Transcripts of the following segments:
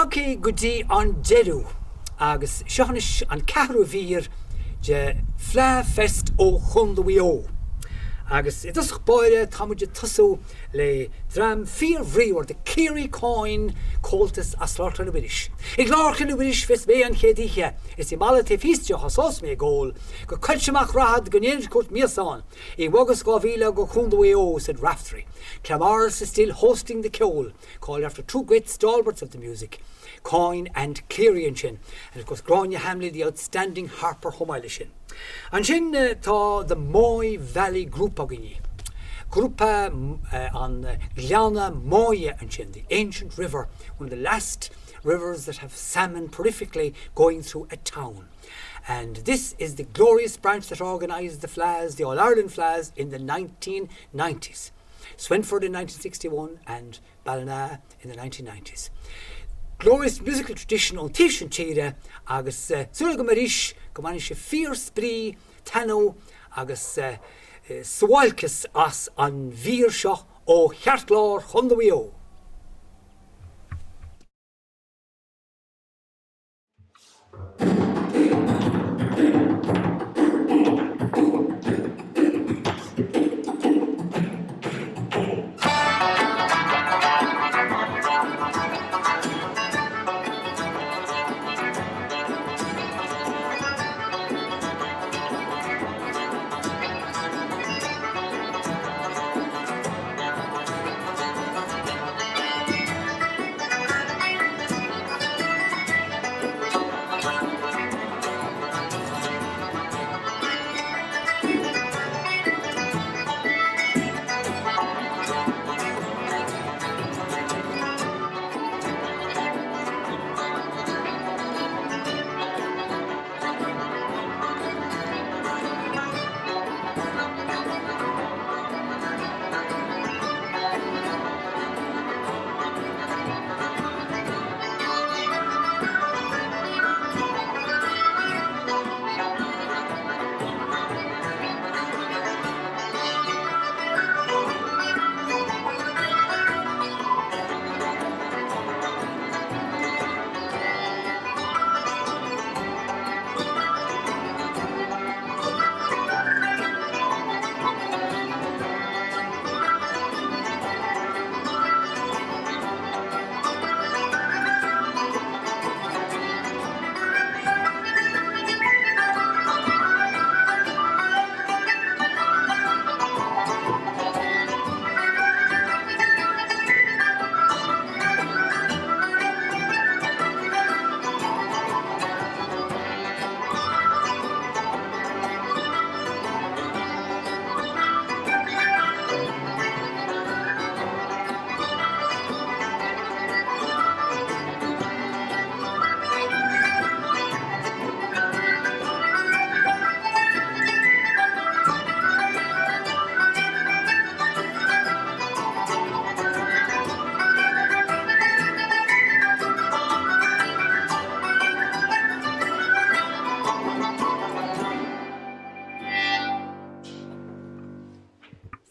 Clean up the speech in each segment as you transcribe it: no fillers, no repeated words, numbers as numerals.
Hockey goodie on Jeru, agus Shonish and Carovir, je FleadhFest o Chundawio. Agus it does boire Tamuja Tusso le dram fear vree or the Kiri coin Comhaltas Units. Iglarkin Wirish Fest May and Kediha is the Malate Fistio Hasos me goal. Go Kulchamak Rahad Gunyan Kurt Mirsan. E Wagas Govila go Chundawio said Raftery. Clamars is still hosting the Cheoil, called after two great stalwarts of the music, Coin and Clearianchin, and of course Grania Hamley, the outstanding harper Homilishin. And shin the Moy Valley group agini. Grupa on Gliana Moya and shin, the ancient river, one of the last rivers that have salmon prolifically going through a town. And this is the glorious branch that organised the Fleadhs, the All-Ireland Fleadhs, in the 1990s. Swinford in 1961 and Ballina in the 1990s. Glorious musical tradition on Tish and Tira, agus Sulgamarish, Gomanish Fear Spree, Tano, agus Swalkis as an Virsha o Hjartlor Chundawio.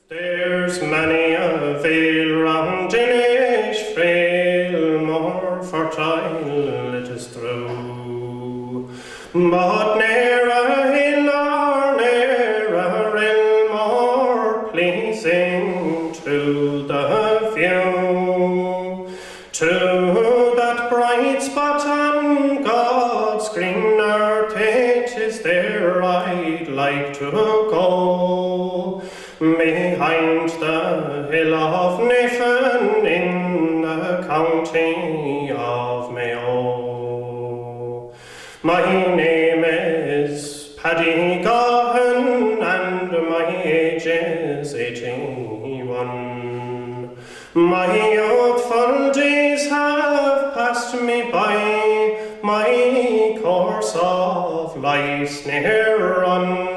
There's many a vale round Dinish frail, more fertile it is through, but ne'er a hill or ne'er a rill more pleasing to the view. To that bright spot on God's green earth, it is there I'd like to go. Behind the hill of Nephin in the county of Mayo. My name is Paddy Gahan and my age is 81. My youthful days have passed me by, my course of life's near run.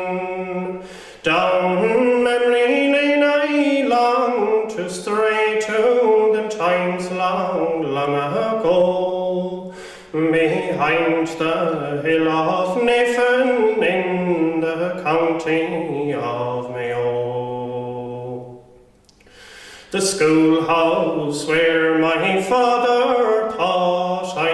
Down memory lane I long to stray to the times long, long ago. Behind the hill of Nephin in the county of Mayo. The schoolhouse where my father taught, I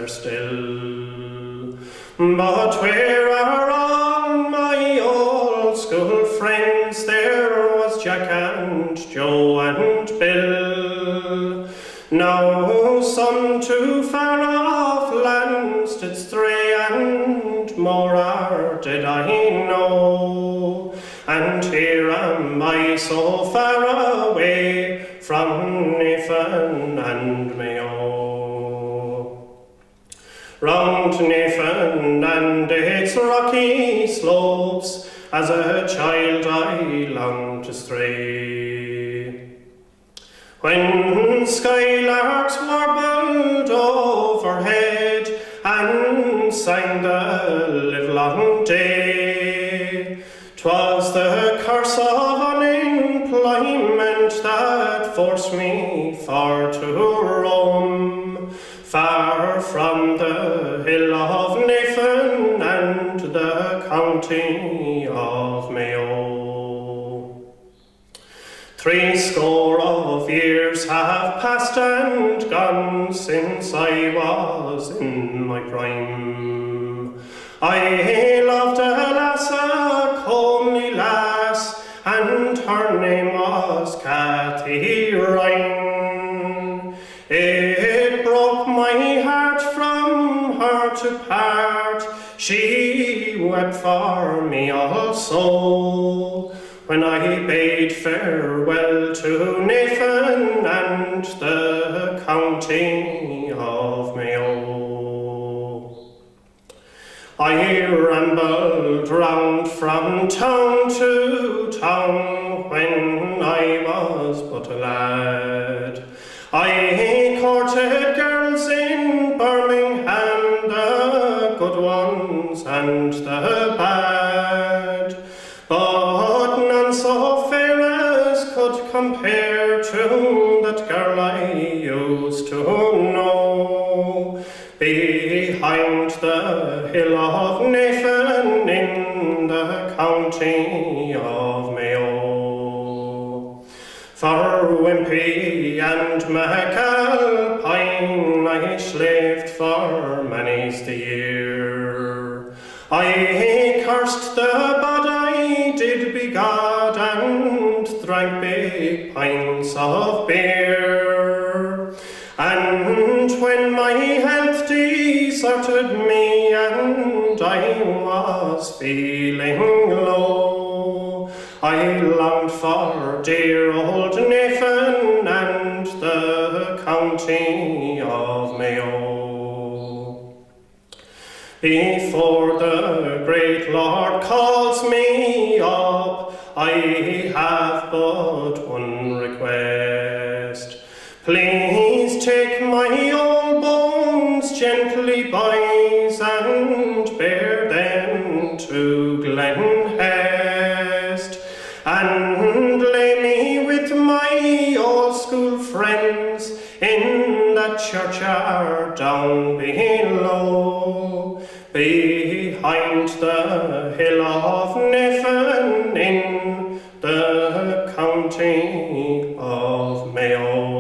there still. But where are all my old school friends? There was Jack and Joe and Bill. Now some to far off lands did stray, and more are dead I know. And here am I so far away from Nephin and Mayo. Round Nephin and its rocky slopes, as a child I longed to stray. When skylarks warbled overhead and sang the livelong day, 'twas the curse of unemployment that forced me far to roam, far from the hill of Nephin and the county of Mayo. 70 of years have passed and gone since I was in my prime. I loved a lass, a comely lass, and her name was Cathy Ryan. It broke my heart from her to part, she wept for me also, when I bade farewell to Nephin and the county of Mayo. I rambled round from town to town when I was but a lad. I courted girls in Birmingham, the good ones and the bad, but none so fair as could compare to that girl I used to know, behind the hill of Nephin in the county of Mayo. For Wimpy and McAlpine I slaved for many's the year. I cursed the bad I did begod and drank big pints of beer. And when my health deserted me and I was feeling low, I longed for dear old Nephin and the county of Mayo. Before the great Lord calls me up, I have but one request. Please take my old bones gently, boys, and bear them to Glenhest, and lay me with my old school friends in that churchyard down below, behind the hill of Nephin in the county of Mayo.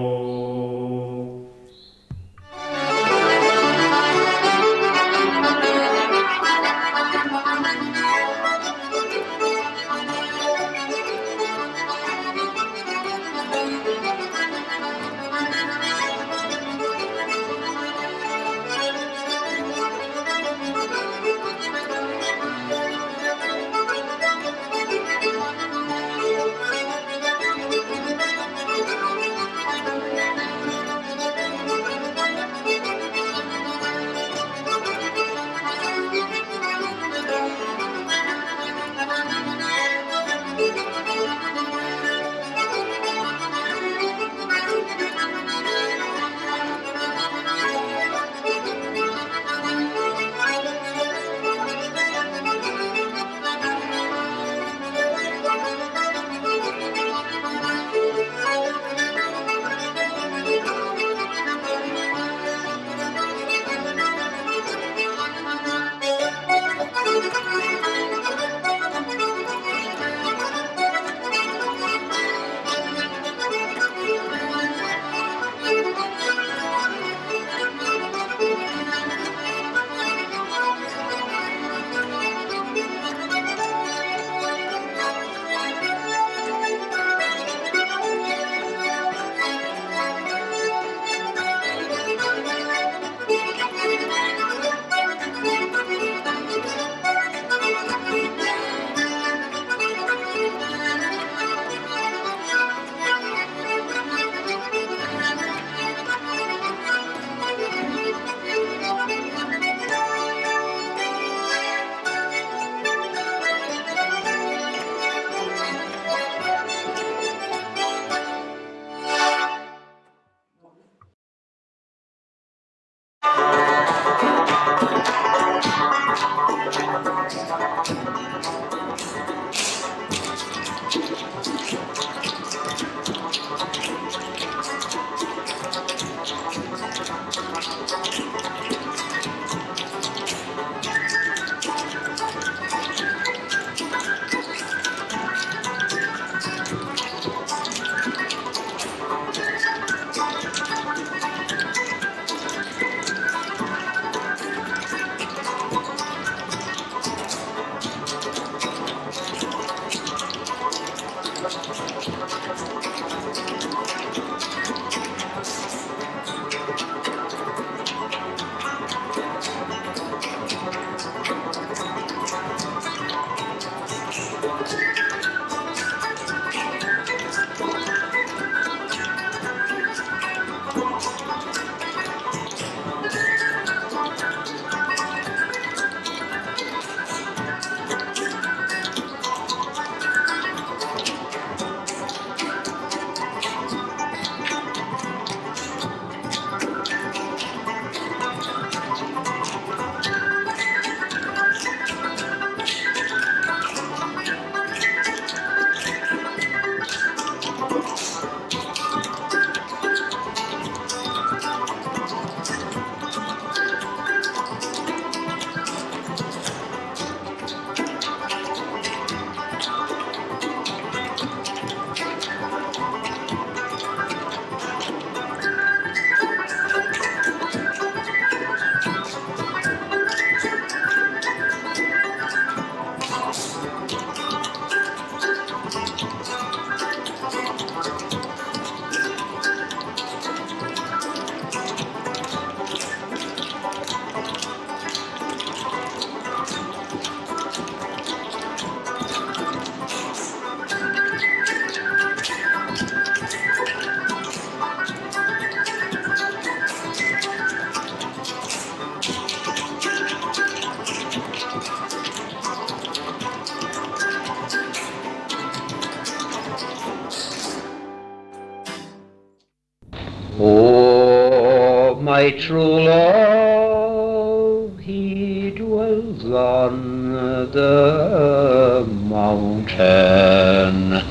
my true love, he dwells on the mountain,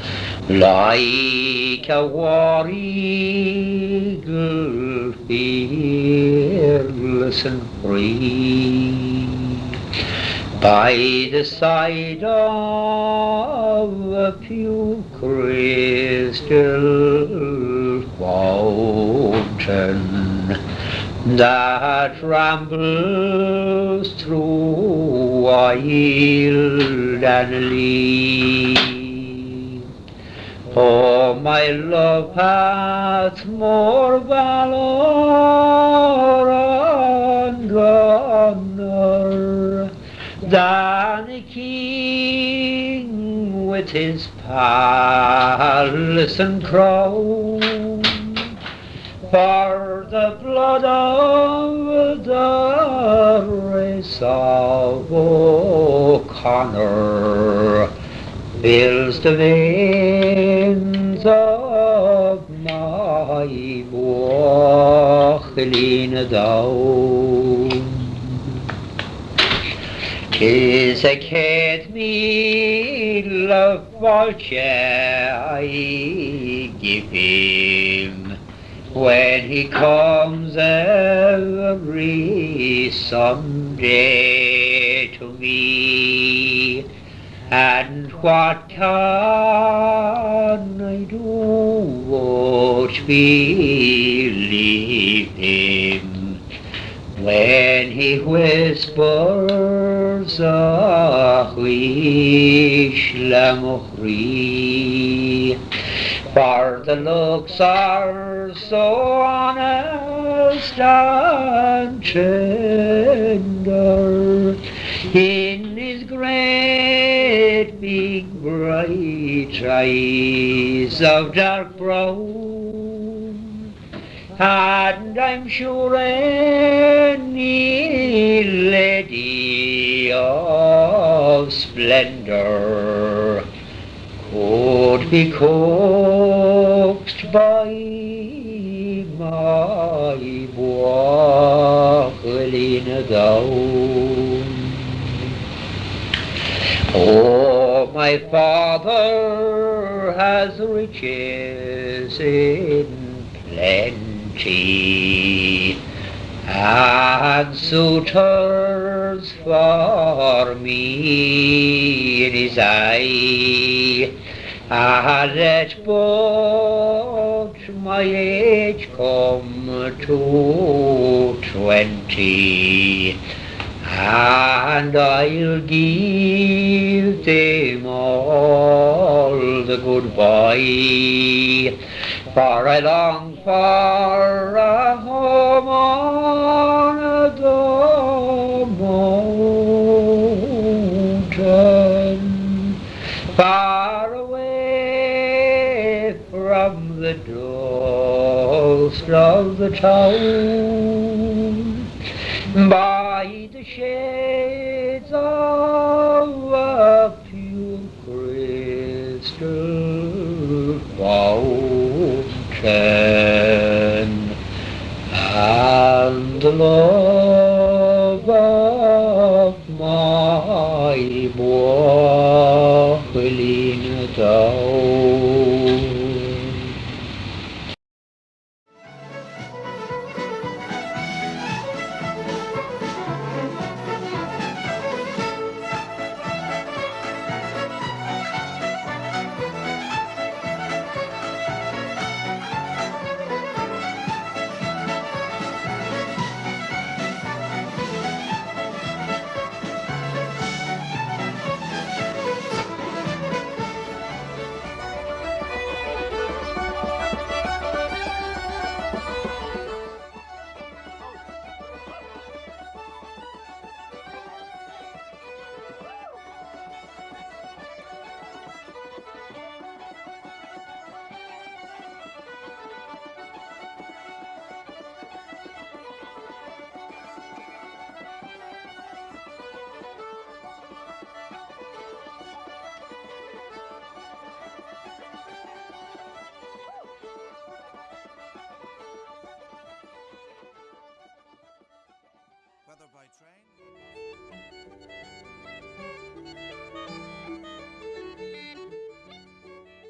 like a war eagle, fearless and free, by the side of a pure crystal fountain that rambles through wild and lea. Oh, my love hath more valor and honor than a king with his palace and crown. For the blood of the race of O'Connor fills the veins of my Bochilina down. 'Tis a ced meal of Bolche I give him when he comes every Sunday to me. And what can I do but believe him when he whispers a wish lamochri? For the looks are so honest and tender in his great big bright eyes of dark brown, and I'm sure any lady of splendor could be coaxed by my Bochilina down. Oh, my father has riches in plenty, and suitors for me in his eye. Let but my age come to 20, and I'll give them all the goodbye, for I long for a home on the mountain, far away from the dust of the town, by the shades of a pure crystal fountain, and the love of my Bochilina down.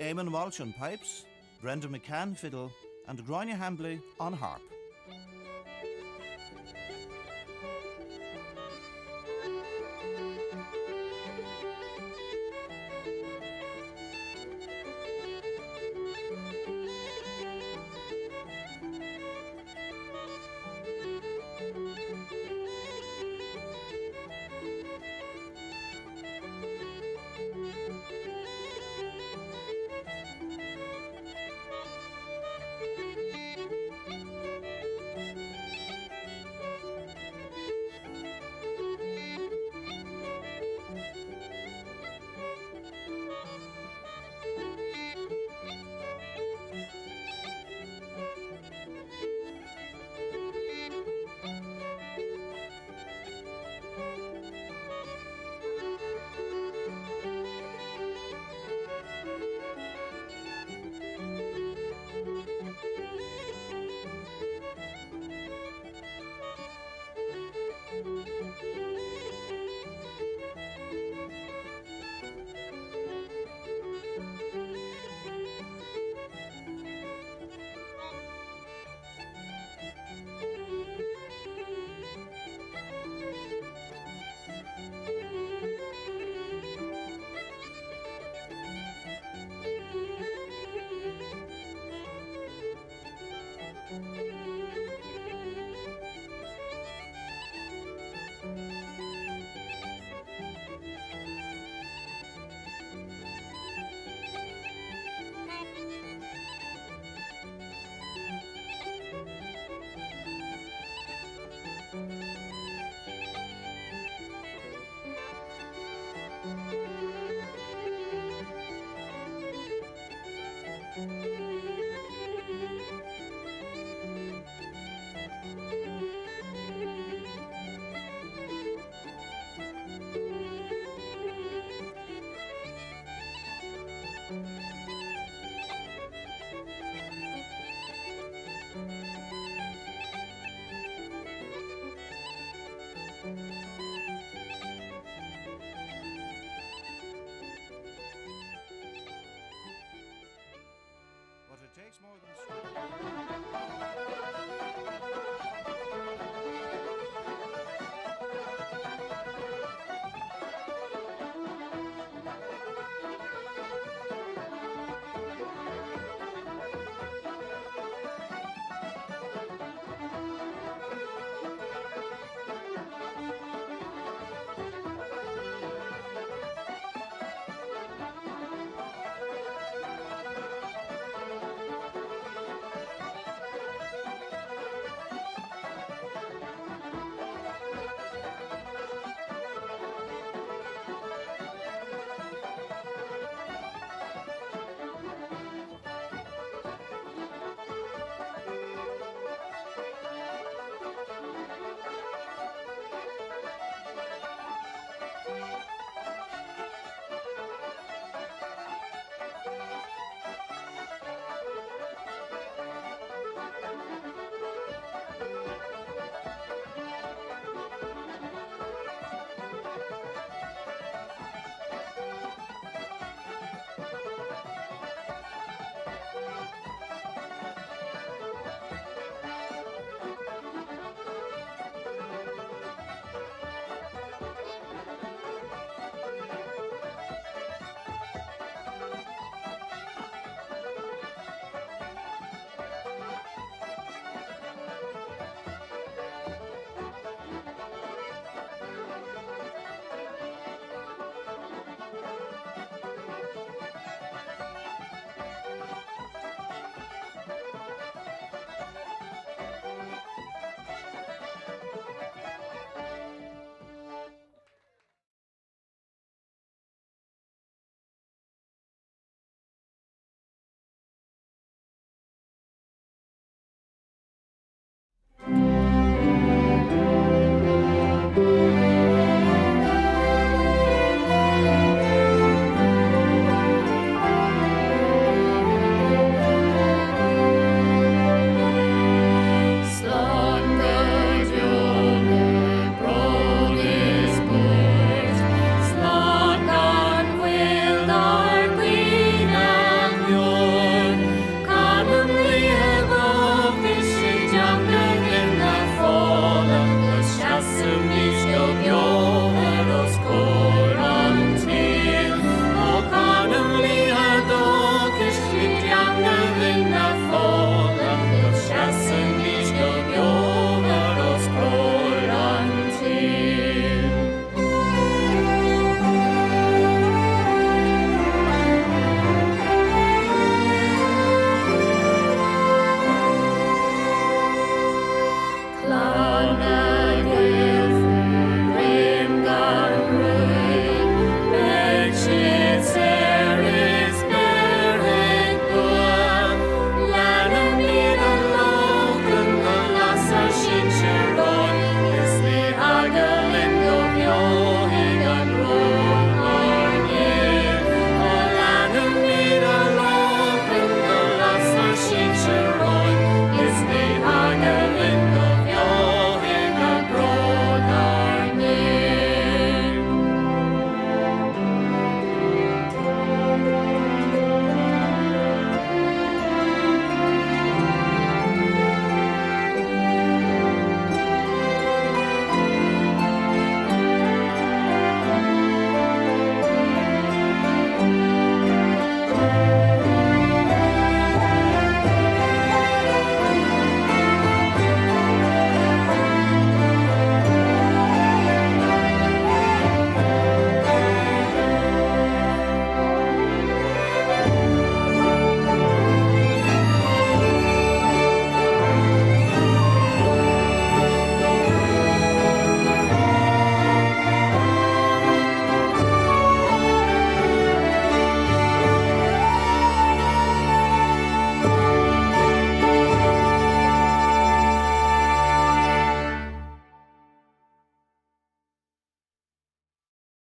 Eamon Walsh on pipes, Brenda McCann fiddle, and Grania Hambley on harp.